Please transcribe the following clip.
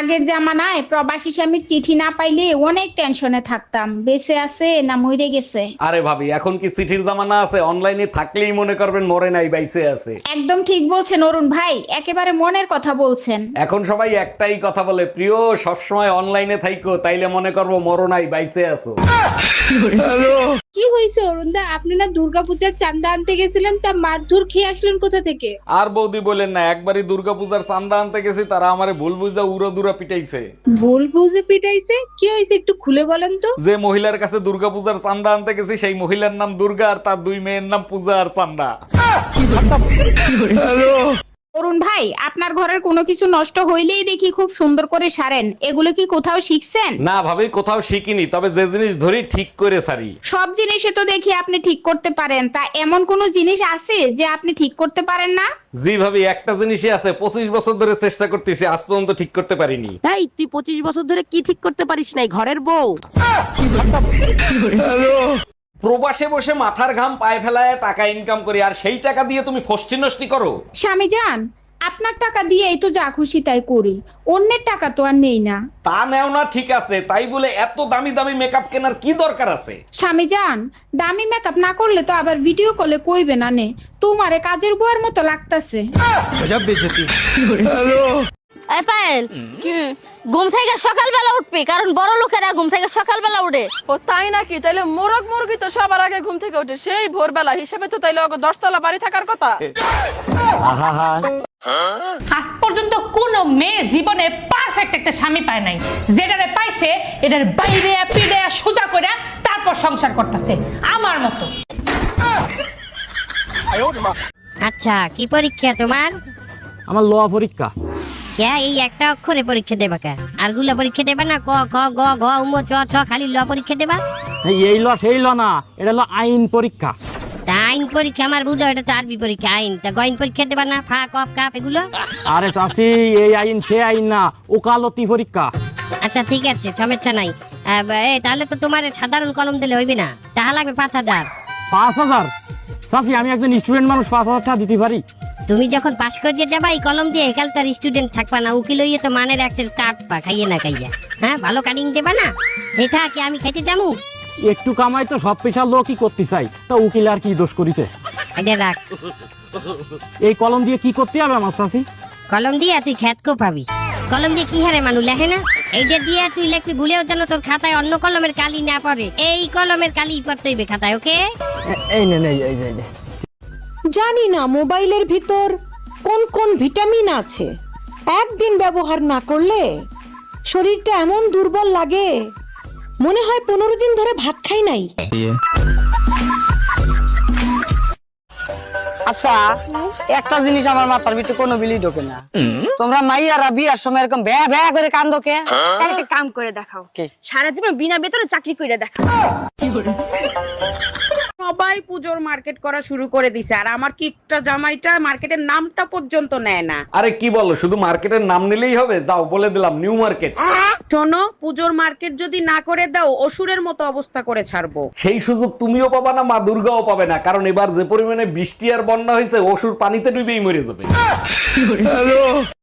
আগের জামানায় প্রবাসী স্বামীর চিঠি না পাইলে অনেক টেনশনে থাকতাম, বেঁচে আছে না মরে গেছে। আরে ভাবি, এখন কি চিঠির জামানা আছে? অনলাইনে থাকলেই মনে করবেন মরে নাই, বাইসে আছে। একদম ঠিক বলছেন অরুণ ভাই, একেবারে মনের কথা বলছেন। এখন সবাই একটাই কথা বলে, প্রিয় সবসময় অনলাইনে থাইকো, তাইলে মনে করবো মরো নাই, বাইসে আছো। কি হয়েছে অরুণদা, আপনি না দুর্গাপূজার চাঁদা আনতে গেছিলেন, তা মারধর খেয়ে আসলেন কোথা থেকে? আর বৌদি বলেন না, একবারই দুর্গাপূজার চাঁদা আনতে গেছি, তারা আমারে ভুল বুঝা উড়া পিটাইছে। ভুল বুঝে পিটাইছে? কি হয়েছে একটু খুলে বলেন তো। যে মহিলার কাছে দুর্গাপূজার চাঁদা আনতে গেছি, সেই মহিলার নাম দুর্গা আর তার দুই মেয়ের নাম পূজা আর চাঁদা। অরুণ ভাই, আপনার ঘরের কোনো কিছু নষ্ট হইলেই দেখি খুব সুন্দর করে সারেন, এগুলো কি কোথাও শিখছেন? না ভাবি, কোথাও শিখিনি, তবে যে জিনিস ধরি ঠিক করে সারি। সব জিনিসে তো দেখি আপনি ঠিক করতে পারেন, তা এমন কোন জিনিস আছে যে আপনি ঠিক করতে পারেন না? জি ভাবি, একটা জিনিসই আছে, 25 বছর ধরে চেষ্টা করতেছি, আজ পর্যন্ত ঠিক করতে পারিনি। তাই তুই 25 বছর ধরে কি ঠিক করতে পারিস নাই? ঘরের বউ। প্রবাসে বসে মাথার ঘাম পায়ে ফেলায় টাকা ইনকাম করি, আর সেই টাকা দিয়ে তুমি ফষ্টি নষ্টি করো। স্বামী যান, আপনার টাকা দিয়েই তো যা খুশি তাই করি, অন্যের টাকা তো আর নেই না। তা নেও না ঠিক আছে, তাই বলে এত দামি দামি মেকআপ কেনার কি দরকার আছে? স্বামী যান, দামি মেকআপ না করলে তো আবার ভিডিও কলে কইবে না নে, তোমারে কাজের বুয়ার মতো লাগতাছে। এই পায়েল, ঘুম থেকে সকালবেলা উঠবি, কারণ বড় লোকেরা ঘুম থেকে সকালবেলা উঠে। ও তাই নাকি? তাইলে মোরগ মুরগি তো সবার আগে ঘুম থেকে ওঠে সেই ভোরবেলা, হিসেবে তো তাইলে 10 তলা বাড়ি থাকার কথা। আজ পর্যন্ত কোন মেয়ে জীবনে পারফেক্ট একটা স্বামী পায় নাই, যেটারে পাইছে এটার বাইরে পিড়ে সোজা করে তারপর সংসার করতেছে আমার মতো। আচ্ছা, কি পরীক্ষা তোমার? আমার ল পরীক্ষা। কে এই একটা অক্ষরে পরীক্ষা দেবা কে? আর গুলা পরীক্ষা দেবা না? ক খ গ ঘ উম চ ছ খালি ল পরীক্ষা দেবা? এই ল সেই ল না, এটা হলো আইন পরীক্ষা। তা আইন পরীক্ষা আমার বুঝো, এটা তো আরবি পরীক্ষা। আইন তা গইন পরীক্ষা দেবা না? ফা কফ কাপ এগুলো? আরে চাচি, এই আইন সে আইন না, ওকালতি পরীক্ষা। আচ্ছা ঠিক আছে, সমস্যা নাই। তাহলে তো তোমার সাধারণ কলম দিলে হইবে না, টাকা লাগবে 5,000। 5,000? চাচি, আমি একজন স্টুডেন্ট মানুষ, 5,000 টাকা দিতে পারি? তুমি যখন পাস করে যাবা এই কলম দিয়ে, একাল তার স্টুডেন্ট থাকবা না, উকিল হইয়ে তো মানের একসেল কাটবা, খাইয়ে না খাইয়া। হ্যাঁ, ভালো কাটিং দেবা না? এটা কি আমি খাইতে যাবো? একটু কামাই তো সব পেশার লোকই করতে চাই, তা উকিল আর কি দোষ করিছে? এটা রাখ। এই কলম দিয়ে কি করতে হবে আমার চাচি? কলম দিয়ে তুই খ্যাতকো পাবি। কলম দিয়ে কি হারে মানুষ লেখে না? এইটা দিয়ে তুই লেখবি, ভুলেও যেন তোর খাতায় অন্য কলমের কালি না পড়ে, এই কলমের কালি পড়তে হইবে খাতায়, ওকে? এই নে নে, এই যে জানি না মোবাইলের ভিতর কোন কোন ভিটামিন আছে, একদিন ব্যবহার না করলে শরীরটা এমন দুর্বল লাগে, মনে হয় 15 দিন ধরে ভাত খাই নাই। আচ্ছা, একটা জিনিস আমার মাথার ভিতরে কোনো বিলি ঢোকে না, তোমরা মাইয়ারা বিয়ার সময় এরকম ভ্যা ভ্যা করে কান্দো কে? একটা কাম করে দেখাও, কি? সারা জীবন বিনা বেতনে চাকরি করে দেখাও। সবাই পুজোর মার্কেট করা শুরু করে দিছে, আর আমার কিটটা জামাইটা মার্কেটের নামটা পর্যন্ত নেয় না। আরে কি বলো, শুধু মার্কেটের নাম নিলেই হবে? যাও, বলে দিলাম নিউ মার্কেট। শোনো, পুজোর মার্কেট যদি না করে দাও, অসুরের মতো অবস্থা করে ছাড়বো। সেই সুযোগ তুমিও পাবা না, মা দুর্গাও পাবে না, কারণ এবার যে পরিমাণে বৃষ্টি আর বন্যা হয়েছে, অসুর পানিতে ডুবেই মরে যাবে।